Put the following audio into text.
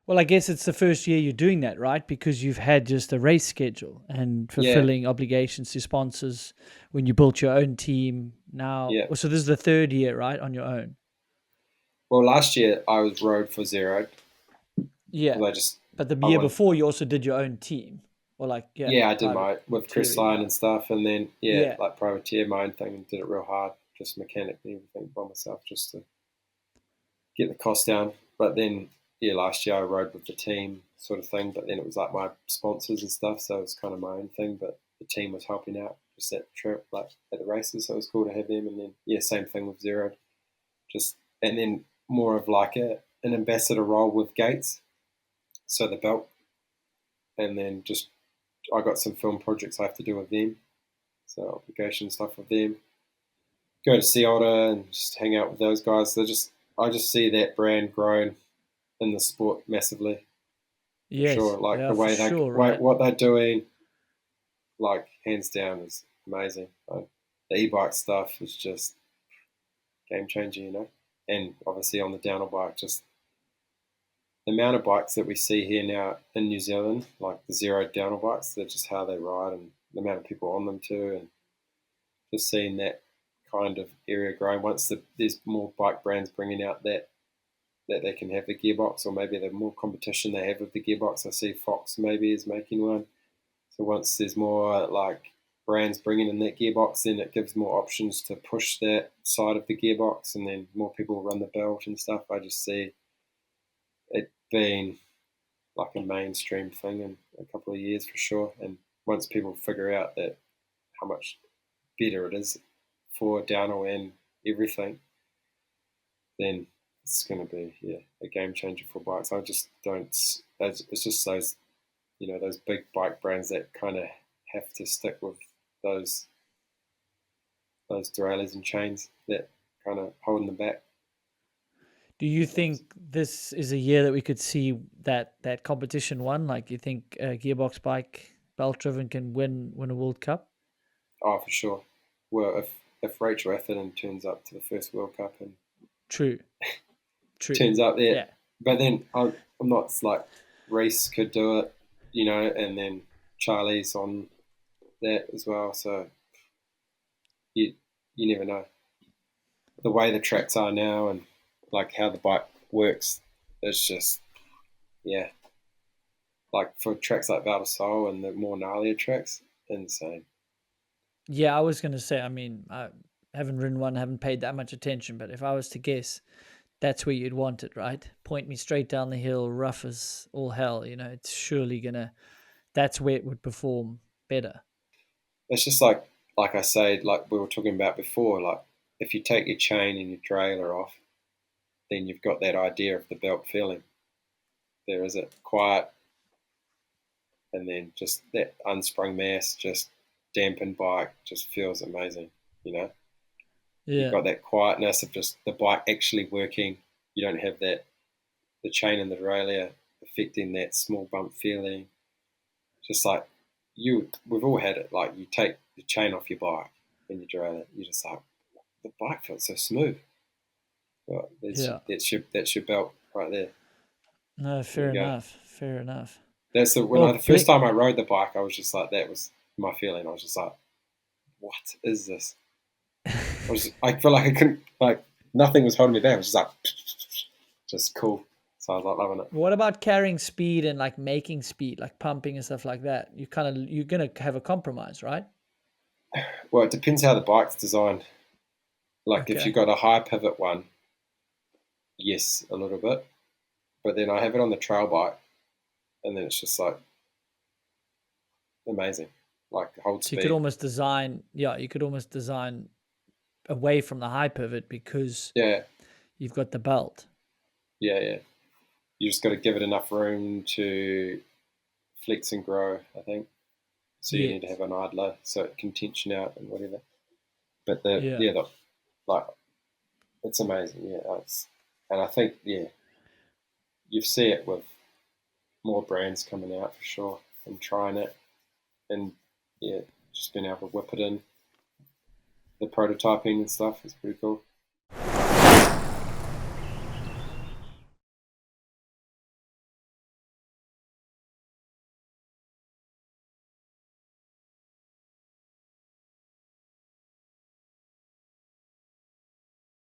Well, I guess it's the first year you're doing that, right? Because you've had just a race schedule and Yeah, fulfilling obligations to sponsors when you built your own team. Now, yeah. so this is the third year, right, on your own? Well, last year I was rode for zero Yeah. because But the I year wanted. before, you also did your own team, or like, yeah, Yeah, I did my with Chris privateering. Line Yeah. and stuff, and then yeah, Yeah. like privateer my own thing and did it real hard, just mechanically everything by myself, just to get the cost down. But then yeah, last year I rode with the team sort of thing, but then it was like my sponsors and stuff, so it was kind of my own thing. But the team was helping out just at the trip, like at the races, so it was cool to have them. And then yeah, same thing with Zero, just and then more of like an ambassador role with Gates, so the belt, and then just I got some film projects I have to do with them, so obligation stuff with them. Go to Sea Otter and just hang out with those guys. They're just I just see that brand growing in the sport massively for Yes. sure. Like Yeah, the for way sure, right? what they're doing, like hands down, is amazing. Like, the e-bike stuff is just game changing, And obviously on the downhill bike, just the amount of bikes that we see here now in New Zealand, like the zero downhill bikes, they're just how they ride and the amount of people on them too, and just seeing that kind of area growing. Once there's more bike brands bringing out that they can have the gearbox, or maybe the more competition they have with the gearbox. I see Fox maybe is making one. So once there's more like brands bringing in that gearbox, then it gives more options to push that side of the gearbox, and then more people run the belt and stuff. I just see it being like a mainstream thing in a couple of years for sure. And once people figure out that how much better it is for downhill and everything, then it's going to be a game changer for bikes. I just don't. It's just those big bike brands that kind of have to stick with those those derailleurs and chains that kind of holding them back. Do you think this is a year that we could see that competition one? Like, you think Gearbox bike belt driven can win a World Cup? Oh, for sure. Well, if Rachel Atherton turns up to the first World Cup and True, true. turns up there, Yeah, but then I'm not like Reese could do it, and then Charlie's on that as well. So you you never know. The way the tracks are now and like how the bike works, it's just yeah. Like for tracks like Val Sol and the more gnarlier tracks, insane. yeah. I was gonna say. I mean, I haven't ridden one, haven't paid that much attention. But if I was to guess, that's where you'd want it, right? Point me straight down the hill, rough as all hell. It's surely gonna. That's where it would perform better. It's just like I said, like we were talking about before, like if you take your chain and your trailer off, then you've got that idea of the belt feeling. There is it quiet, and then just that unsprung mass, just dampened bike, just feels amazing. You know, you've Yeah, got that quietness of just the bike actually working. You don't have that the chain and the derailleur affecting that small bump feeling. Just like we've all had it. Like you take the chain off your bike and you derailleur, you're just like the bike feels so smooth. Well, yeah. that's your belt right there. No, There fair you go. enough. Fair enough. That's Well, the first time I rode the bike, I was just like that was my feeling. I was just like, what is this? I feel like I couldn't like nothing was holding me back. It was just like just cool. So I was like loving it. what about carrying speed and like making speed, like pumping and stuff like that? You're gonna have a compromise, right? Well, it depends how the bike's designed. Like if you Okay. got a high pivot one, yes, a little bit. But then I have it on the trail bike, and then it's just like amazing, like hold So you could speed. almost design, yeah, you could almost design away from the high pivot because Yeah, you've got the belt. yeah. You just got to give it enough room to flex and grow, I think. So you need to Yes. have an idler so it can tension out and whatever. But Yeah. like it's amazing, yeah. And I think you see it with more brands coming out for sure and trying it, and yeah, just being able to whip it in. The prototyping and stuff is pretty cool.